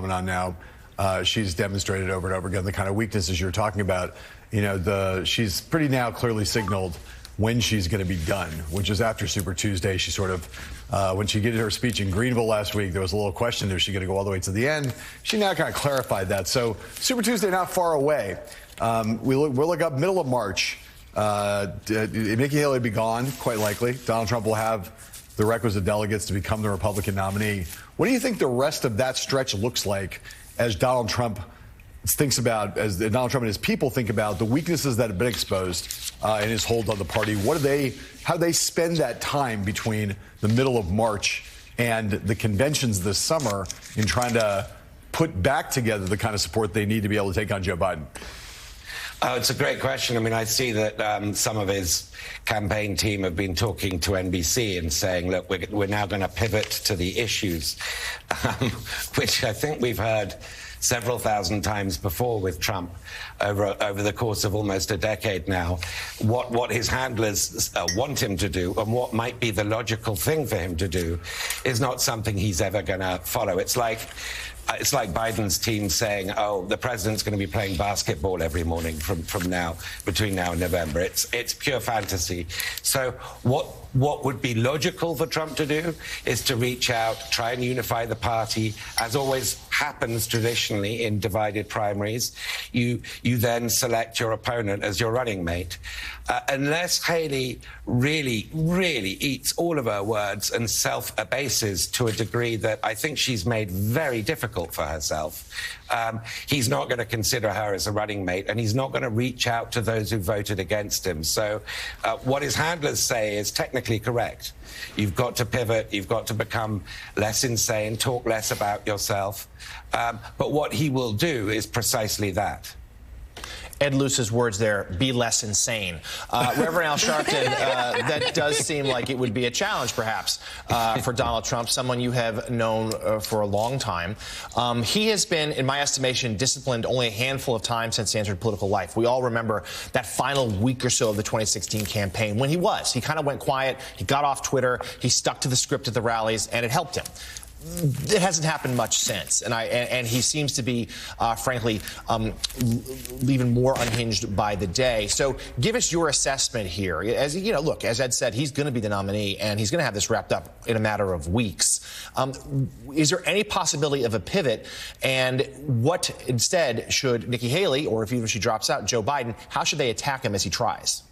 phenomenon now. She's demonstrated over and over again the kind of weaknesses you're talking about. She's pretty now clearly signaled when she's going to be done, which is after Super Tuesday. She sort of, when she did her speech in Greenville last week, there was a little question, is she going to go all the way to the end? She now kind of clarified that. So Super Tuesday not far away. We'll look up middle of March. Nikki Haley will be gone, quite likely. Donald Trump will have the requisite delegates to become the Republican nominee. What do you think the rest of that stretch looks like as Donald Trump and his people think about the weaknesses that have been exposed in his hold on the party? How do they spend that time between the middle of March and the conventions this summer in trying to put back together the kind of support they need to be able to take on Joe Biden? Oh, it's a great question. I mean, I see that some of his campaign team have been talking to NBC and saying, look, we're now going to pivot to the issues, which I think we've heard several thousand times before with Trump over the course of almost a decade now. What his handlers want him to do and what might be the logical thing for him to do is not something he's ever going to follow. It's like Biden's team saying, oh, the president's going to be playing basketball every morning between now and November. It's pure fantasy. So what would be logical for Trump to do is to reach out, try and unify the party, as always happens traditionally in divided primaries. You then select your opponent as your running mate. Unless Haley really, really eats all of her words and self-abases to a degree that I think she's made very difficult for herself, he's not going to consider her as a running mate, and he's not going to reach out to those who voted against him. So what his handlers say is technically correct. You've got to pivot. You've got to become less insane, talk less about yourself. But what he will do is precisely that. Ed Luce's words there, be less insane. Reverend Al Sharpton, that does seem like it would be a challenge, perhaps, for Donald Trump, someone you have known for a long time. He has been, in my estimation, disciplined only a handful of times since he entered political life. We all remember that final week or so of the 2016 campaign when he kind of went quiet, he got off Twitter, he stuck to the script at the rallies, and it helped him. It hasn't happened much since, and he seems to be, frankly, even more unhinged by the day. So, give us your assessment here. As you know, look, as Ed said, he's going to be the nominee, and he's going to have this wrapped up in a matter of weeks. Is there any possibility of a pivot? And what instead should Nikki Haley, or if even she drops out, Joe Biden, how should they attack him as he tries?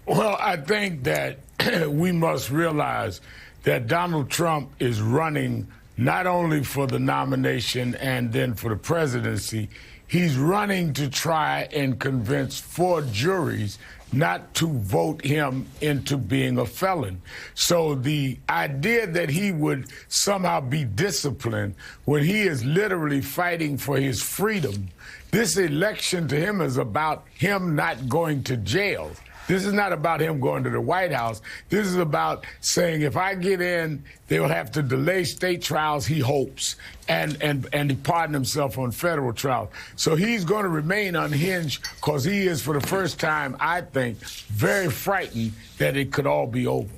Well, I think that we must realize that Donald Trump is running not only for the nomination and then for the presidency, he's running to try and convince 4 juries not to vote him into being a felon. So the idea that he would somehow be disciplined when he is literally fighting for his freedom, this election to him is about him not going to jail. This is not about him going to the White House. This is about saying, if I get in, they will have to delay state trials, he hopes, and he pardon himself on federal trials. So he's going to remain unhinged because he is, for the first time, I think, very frightened that it could all be over.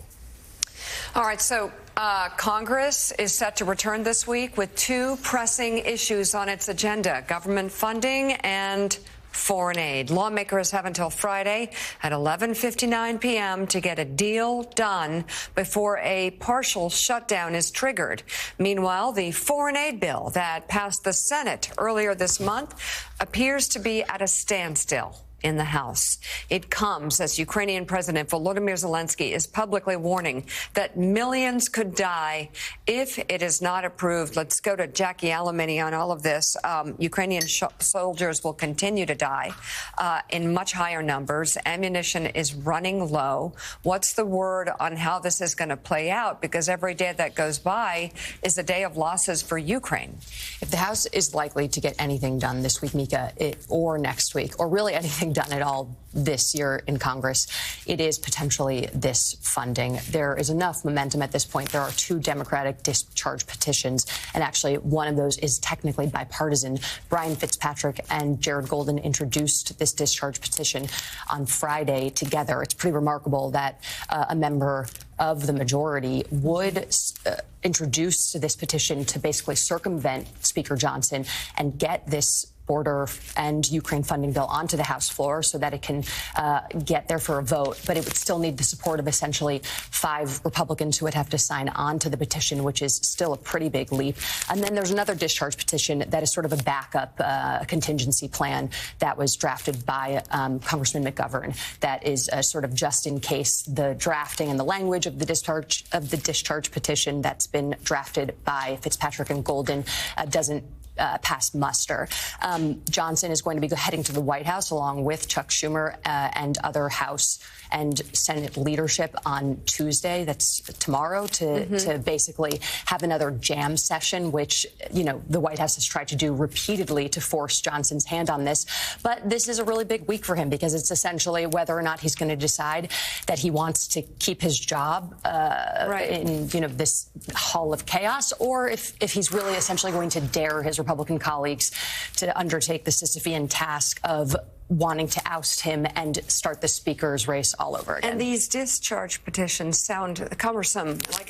All right, so Congress is set to return this week with 2 pressing issues on its agenda: government funding and foreign aid. Lawmakers have until Friday at 11:59 p.m. to get a deal done before a partial shutdown is triggered. Meanwhile, the foreign aid bill that passed the Senate earlier this month appears to be at a standstill in the House. It comes as Ukrainian President Volodymyr Zelensky is publicly warning that millions could die if it is not approved. Let's go to Jackie Alamany on all of this. Ukrainian soldiers will continue to die in much higher numbers. Ammunition is running low. What's the word on how this is going to play out? Because every day that goes by is a day of losses for Ukraine. If the House is likely to get anything done this week, Mika, or next week, or really anything having done it all this year in Congress, it is potentially this funding. There is enough momentum at this point. There are 2 Democratic discharge petitions, and actually one of those is technically bipartisan. Brian Fitzpatrick and Jared Golden introduced this discharge petition on Friday together. It's pretty remarkable that a member of the majority would introduce this petition to basically circumvent Speaker Johnson and get this border and Ukraine funding bill onto the House floor so that it can get there for a vote. But it would still need the support of essentially 5 Republicans who would have to sign on to the petition, which is still a pretty big leap. And then there's another discharge petition that is sort of a backup contingency plan that was drafted by Congressman McGovern that is sort of just in case the drafting and the language of the discharge petition that's been drafted by Fitzpatrick and Golden doesn't pass muster. Johnson is going to be heading to the White House along with Chuck Schumer and other House and Senate leadership on Tuesday. That's tomorrow to basically have another jam session, which, you know, the White House has tried to do repeatedly to force Johnson's hand on this. But this is a really big week for him because it's essentially whether or not he's going to decide that he wants to keep his job in, you know, this hall of chaos, or if he's really essentially going to dare his Republican colleagues to undertake the Sisyphean task of wanting to oust him and start the speaker's race all over again. And these discharge petitions sound cumbersome, like